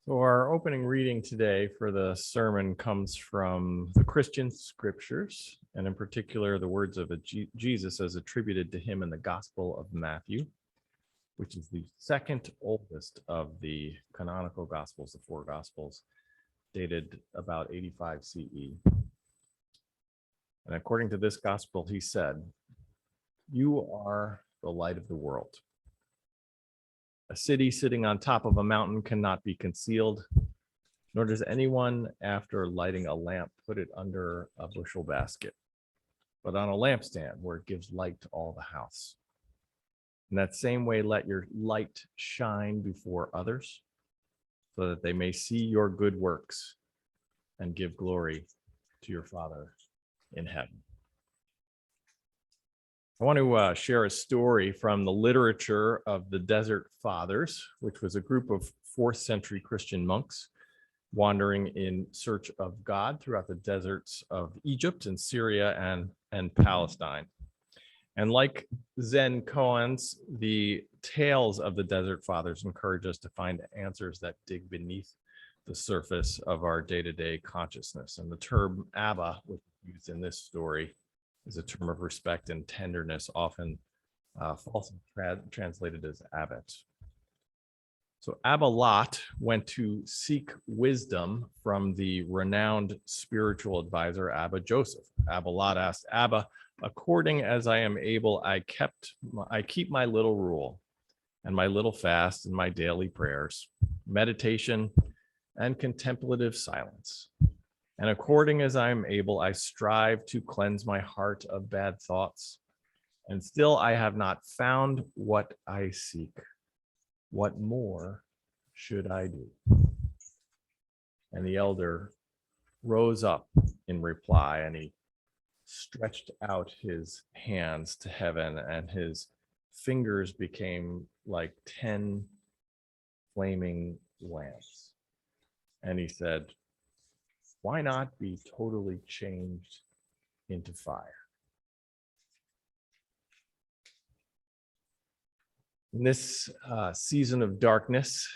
So our opening reading today for the sermon comes from the Christian scriptures, and in particular, the words of Jesus as attributed to him in the Gospel of Matthew, which is the second oldest of the canonical Gospels, the four Gospels, dated about 85 CE. And according to this Gospel, he said, "You are the light of the world. A city sitting on top of a mountain cannot be concealed, nor does anyone, after lighting a lamp, put it under a bushel basket, but on a lampstand where it gives light to all the house. In that same way, let your light shine before others, so that they may see your good works and give glory to your Father in heaven." I want to share a story from the literature of the Desert Fathers, which was a group of 4th century Christian monks wandering in search of God throughout the deserts of Egypt and Syria and Palestine. And like Zen koans, the tales of the Desert Fathers encourage us to find answers that dig beneath the surface of our day-to-day consciousness. And the term Abba, which is used in this story, is a term of respect and tenderness, often falsely translated as abbot. So Abba Lot went to seek wisdom from the renowned spiritual advisor, Abba Joseph. Abba Lot asked Abba, "According as I am able, I keep my little rule and my little fast and my daily prayers, meditation and contemplative silence. And according as I am able, I strive to cleanse my heart of bad thoughts. And still I have not found what I seek. What more should I do?" And the elder rose up in reply, and he stretched out his hands to heaven, and his fingers became like 10 flaming lamps. And he said, "Why not be totally changed into fire?" In this season of darkness,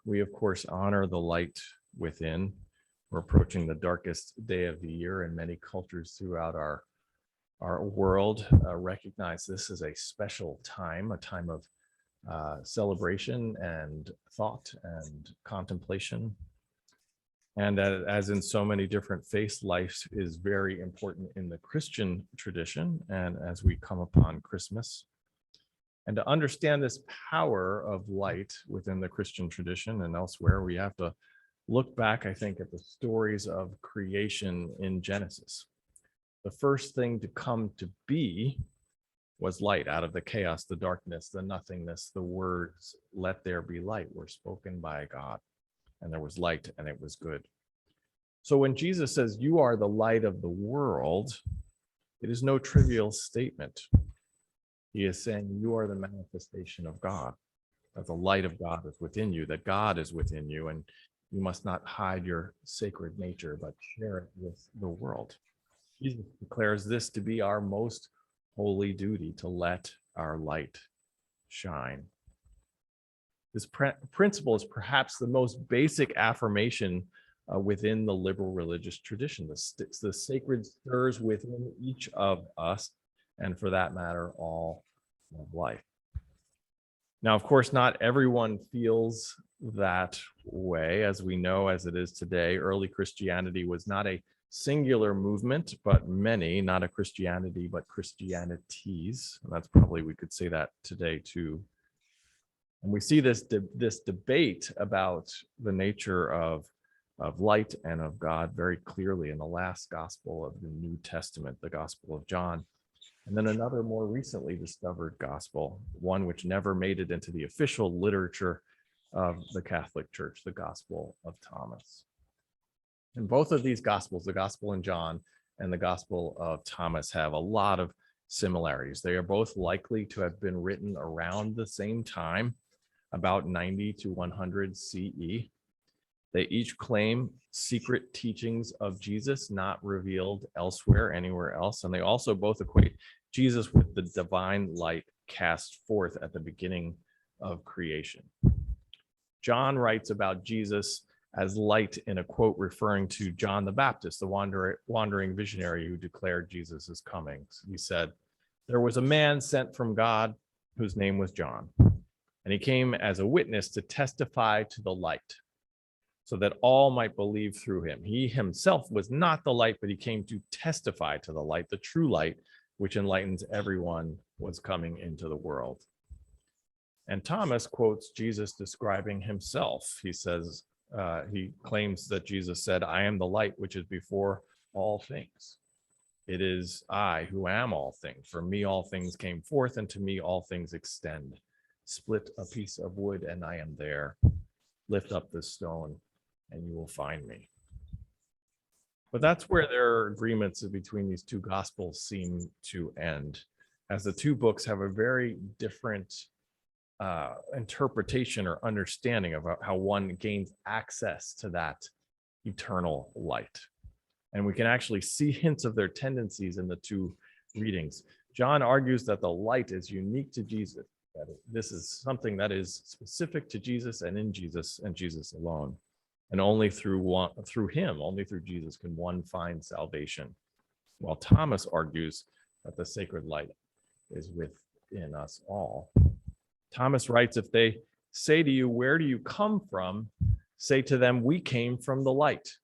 we of course honor the light within. We're approaching the darkest day of the year, and many cultures throughout our world recognize this as a special time, a time of celebration and thought and contemplation. And as in so many different faiths, life is very important in the Christian tradition, and as we come upon Christmas. And to understand this power of light within the Christian tradition and elsewhere, we have to look back, I think, at the stories of creation in Genesis. The first thing to come to be was light. Out of the chaos, the darkness, the nothingness, the words, "Let there be light," were spoken by God. And there was light, and it was good. So when Jesus says, "You are the light of the world," it is no trivial statement. He is saying you are the manifestation of God, that the light of God is within you, that God is within you, and you must not hide your sacred nature, but share it with the world. Jesus declares this to be our most holy duty, to let our light shine. This principle is perhaps the most basic affirmation within the liberal religious tradition. The sacred stirs within each of us, and for that matter, all of life. Now, of course, not everyone feels that way, as we know, as it is today. Early Christianity was not a singular movement, but many, not a Christianity, but Christianities. And that's probably, we could say that today too. And we see this debate about the nature of light and of God very clearly in the last gospel of the New Testament, the Gospel of John. And then another more recently discovered gospel, one which never made it into the official literature of the Catholic Church, the Gospel of Thomas. And both of these gospels, the Gospel in John and the Gospel of Thomas, have a lot of similarities. They are both likely to have been written around the same time, about 90 to 100 CE. They each claim secret teachings of Jesus not revealed elsewhere, anywhere else. And they also both equate Jesus with the divine light cast forth at the beginning of creation. John writes about Jesus as light in a quote referring to John the Baptist, the wandering visionary who declared Jesus is coming. He said, "There was a man sent from God whose name was John, and he came as a witness to testify to the light, so that all might believe through him. He himself was not the light, but he came to testify to the light, the true light, which enlightens everyone was coming into the world." And Thomas quotes Jesus describing himself. He says, he claims that Jesus said, "I am the light which is before all things. It is I who am all things. From me all things came forth, and to me all things extend. Split a piece of wood, and I am there. Lift up the stone, and you will find me." But that's where their agreements between these two gospels seem to end, as the two books have a very different interpretation or understanding of how one gains access to that eternal light. And we can actually see hints of their tendencies in the two readings. John argues that the light is unique to Jesus, that this is something that is specific to Jesus and in Jesus and Jesus alone. And only through him, only through Jesus can one find salvation. While Thomas argues that the sacred light is within us all. Thomas writes, "If they say to you, 'Where do you come from?' say to them, 'We came from the light.'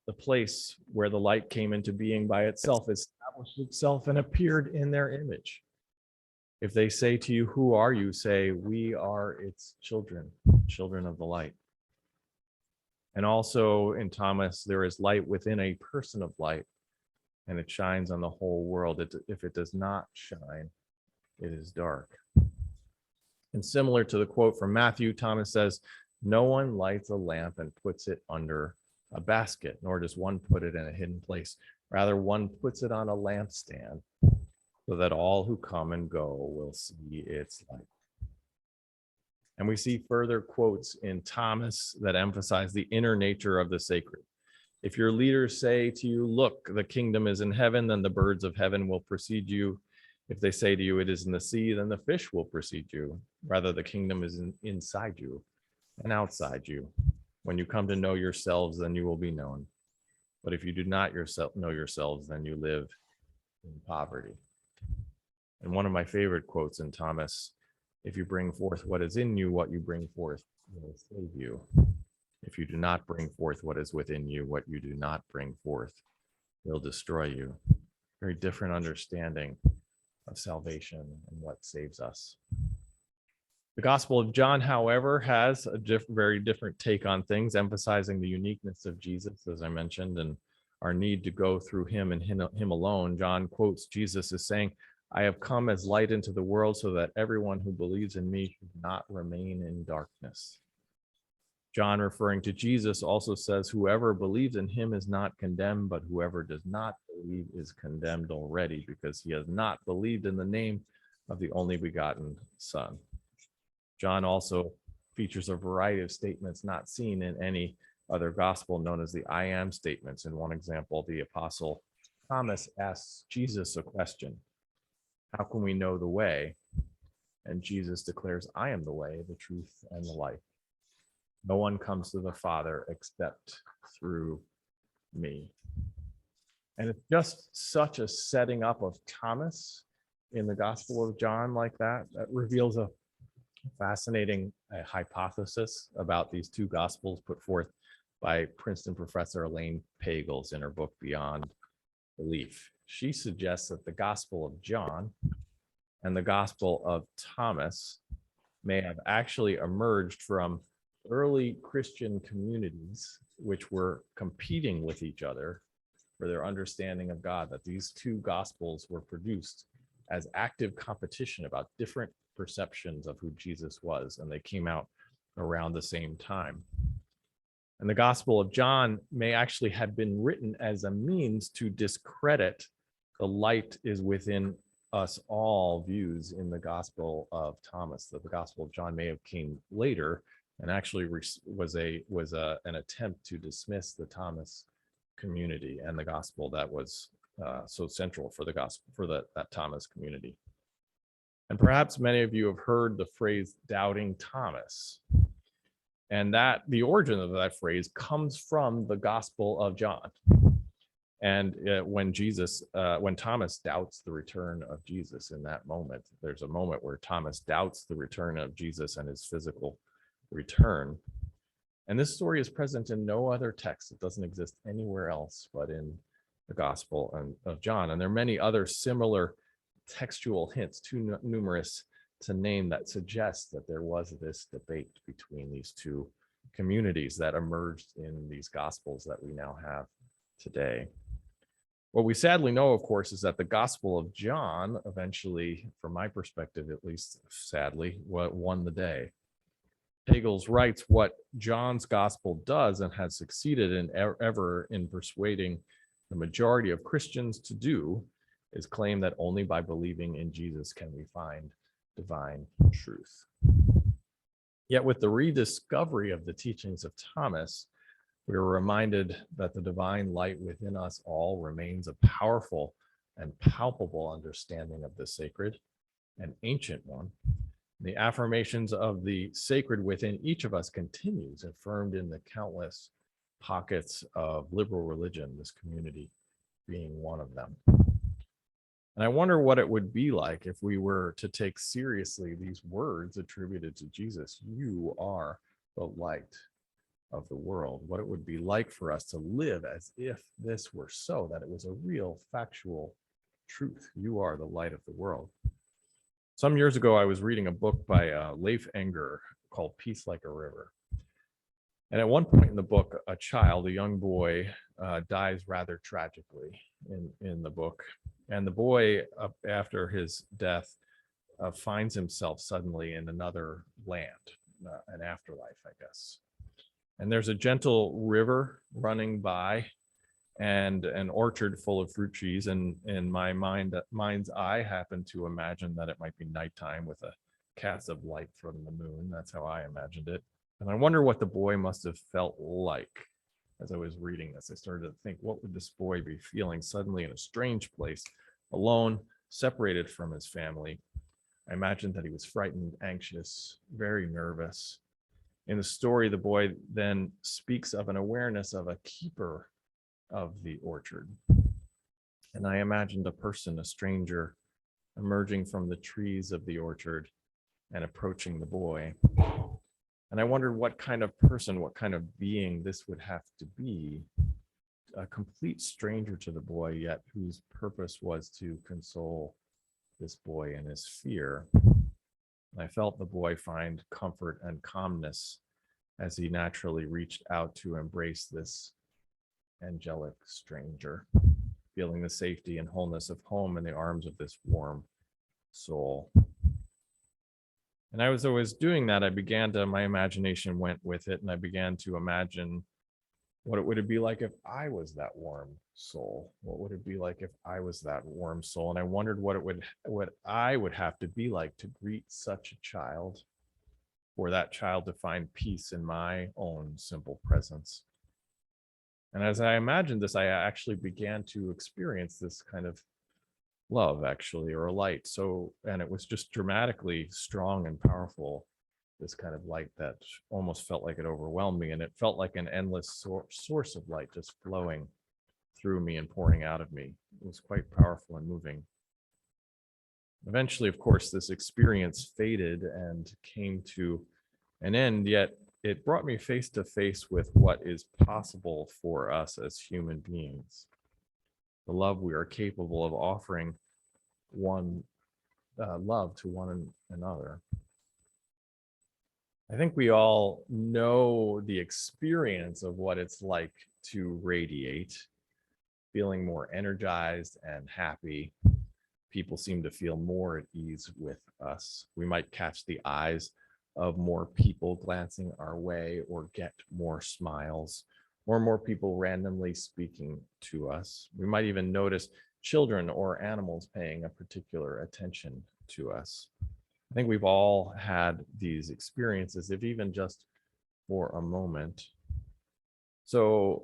The place where the light came into being by itself established itself and appeared in their image. If they say to you, 'Who are you?' say, 'We are its children, children of the light.'" And also in Thomas, there is light within a person of light, and it shines on the whole world. If it does not shine, it is dark. And similar to the quote from Matthew, Thomas says, "No one lights a lamp and puts it under a basket, nor does one put it in a hidden place. Rather, one puts it on a lampstand, so that all who come and go will see its light." And we see further quotes in Thomas that emphasize the inner nature of the sacred. "If your leaders say to you, 'Look, the kingdom is in heaven,' then the birds of heaven will precede you. If they say to you, 'It is in the sea,' then the fish will precede you. Rather, the kingdom is inside you and outside you. When you come to know yourselves, then you will be known. But if you do not know yourselves, then you live in poverty." And one of my favorite quotes in Thomas, "If you bring forth what is in you, what you bring forth will save you. If you do not bring forth what is within you, what you do not bring forth will destroy you." Very different understanding of salvation and what saves us. The Gospel of John, however, has a very different take on things, emphasizing the uniqueness of Jesus, as I mentioned, and our need to go through him and him alone. John quotes Jesus as saying, "I have come as light into the world so that everyone who believes in me should not remain in darkness." John, referring to Jesus, also says, "Whoever believes in him is not condemned, but whoever does not believe is condemned already, because he has not believed in the name of the only begotten Son." John also features a variety of statements not seen in any other gospel, known as the "I am" statements. In one example, the apostle Thomas asks Jesus a question: "How can we know the way?" And Jesus declares, "I am the way, the truth, and the life. No one comes to the Father except through me." And it's just such a setting up of Thomas in the Gospel of John like that reveals a fascinating hypothesis about these two Gospels put forth by Princeton professor Elaine Pagels in her book Beyond Belief. She suggests that the Gospel of John and the Gospel of Thomas may have actually emerged from early Christian communities which were competing with each other for their understanding of God, that these two Gospels were produced as active competition about different perceptions of who Jesus was, and they came out around the same time. And the Gospel of John may actually have been written as a means to discredit the light is within us all views in the Gospel of Thomas. That the Gospel of John may have came later and actually was an attempt to dismiss the Thomas community and the gospel that was so central for the gospel for that Thomas community. And perhaps many of you have heard the phrase "doubting Thomas." And that the origin of that phrase comes from the Gospel of John. And when Thomas doubts the return of Jesus in that moment, there's a moment where Thomas doubts the return of Jesus and his physical return. And this story is present in no other text. It doesn't exist anywhere else but in the Gospel of John. And there are many other similar textual hints, too numerous to name, that suggest that there was this debate between these two communities that emerged in these Gospels that we now have today. What we sadly know, of course, is that the Gospel of John eventually, from my perspective at least, sadly, won the day. Pagels writes, what John's Gospel does and has succeeded in persuading the majority of Christians to do is claim that only by believing in Jesus can we find divine truth. Yet with the rediscovery of the teachings of Thomas, we are reminded that the divine light within us all remains a powerful and palpable understanding of the sacred and ancient one. The affirmations of the sacred within each of us continues, affirmed in the countless pockets of liberal religion, this community being one of them. And I wonder what it would be like if we were to take seriously these words attributed to Jesus. You are the light of the world. What it would be like for us to live as if this were so, that it was a real factual truth. You are the light of the world. Some years ago, I was reading a book by Leif Enger called Peace Like a River. And at one point in the book, a young boy, dies rather tragically in the book. And the boy, after his death, finds himself suddenly in another land, an afterlife, I guess. And there's a gentle river running by and an orchard full of fruit trees. And in my mind's eye, happened to imagine that it might be nighttime with a cast of light from the moon. That's how I imagined it. And I wonder what the boy must have felt like as I was reading this. I started to think, what would this boy be feeling suddenly in a strange place, alone, separated from his family? I imagined that he was frightened, anxious, very nervous. In the story, the boy then speaks of an awareness of a keeper of the orchard. And I imagined a person, a stranger, emerging from the trees of the orchard and approaching the boy. And I wondered what kind of person, what kind of being this would have to be, a complete stranger to the boy, yet whose purpose was to console this boy in his fear. And I felt the boy find comfort and calmness as he naturally reached out to embrace this angelic stranger, feeling the safety and wholeness of home in the arms of this warm soul. And as I was doing that, my imagination went with it, and I began to imagine what it would be like if I was that warm soul. What would it be like if I was that warm soul? And I wondered what I would have to be like to greet such a child, for that child to find peace in my own simple presence. And as I imagined this, I actually began to experience this kind of love, actually, or a light. And it was just dramatically strong and powerful, this kind of light that almost felt like it overwhelmed me. And it felt like an endless source of light just flowing through me and pouring out of me. It was quite powerful and moving. Eventually, of course, this experience faded and came to an end, yet it brought me face to face with what is possible for us as human beings. The love we are capable of offering love to one another. I think we all know the experience of what it's like to radiate, feeling more energized and happy. People seem to feel more at ease with us. We might catch the eyes of more people glancing our way, or get more smiles, or more people randomly speaking to us. We might even notice children or animals paying a particular attention to us. I think we've all had these experiences, if even just for a moment. So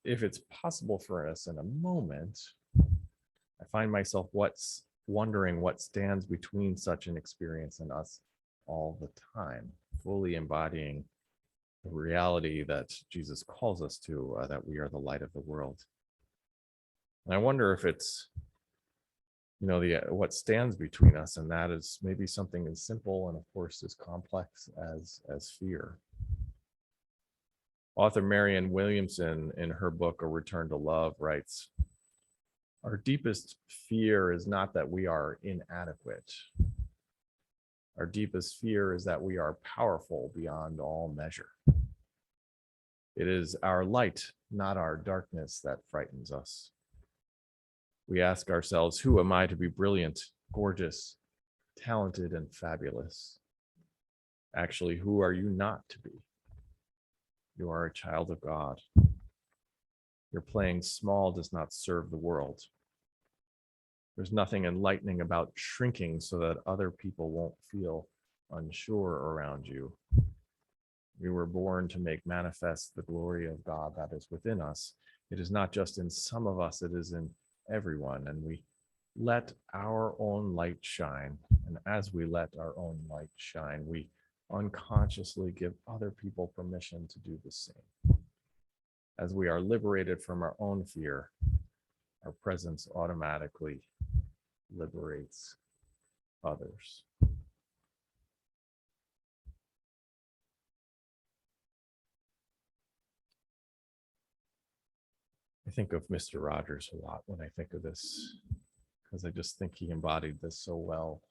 if it's possible for us in a moment, I find myself wondering what stands between such an experience and us all the time, fully embodying the reality that Jesus calls us to, that we are the light of the world. And I wonder if it's, the what stands between us, and that is maybe something as simple and of course as complex as fear. Author Marianne Williamson, in her book A Return to Love, writes, "Our deepest fear is not that we are inadequate. Our deepest fear is that we are powerful beyond all measure. It is our light, not our darkness, that frightens us. We ask ourselves, who am I to be brilliant, gorgeous, talented, and fabulous? Actually, who are you not to be? You are a child of God. Your playing small does not serve the world. There's nothing enlightening about shrinking so that other people won't feel unsure around you. We were born to make manifest the glory of God that is within us. It is not just in some of us, it is in everyone. And we let our own light shine. And as we let our own light shine, we unconsciously give other people permission to do the same. As we are liberated from our own fear, our presence automatically liberates others." I think of Mr. Rogers a lot when I think of this, because I just think he embodied this so well.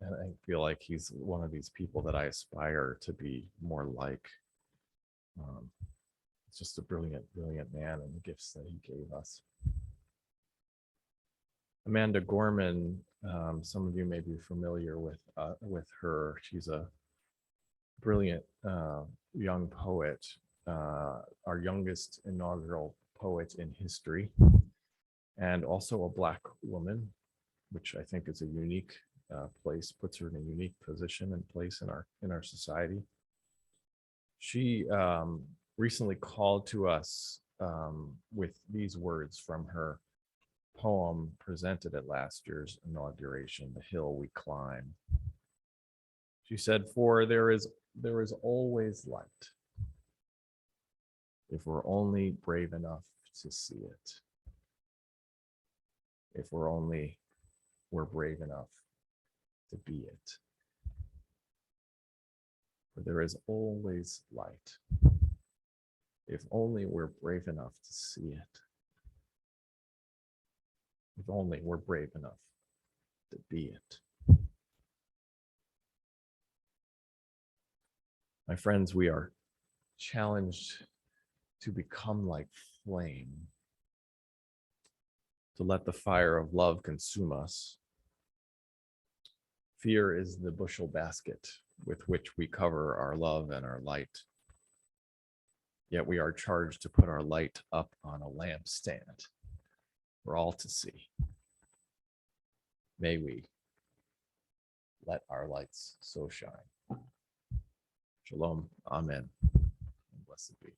And I feel like he's one of these people that I aspire to be more like. It's just a brilliant, brilliant man, and the gifts that he gave us. Amanda Gorman, some of you may be familiar with her. She's a brilliant young poet, our youngest inaugural poet in history, and also a Black woman, which I think is a unique place, puts her in a unique position and place in our society. She recently called to us with these words from her poem presented at last year's inauguration, "The Hill We Climb." She said, "For there is always light, if we're only brave enough to see it. If we're brave enough to be it. For there is always light, if only we're brave enough to see it. If only we're brave enough to be it." My friends, we are challenged to become like flame, to let the fire of love consume us. Fear is the bushel basket with which we cover our love and our light. Yet we are charged to put our light up on a lampstand for all to see. May we let our lights so shine. Shalom. Amen. And blessed be.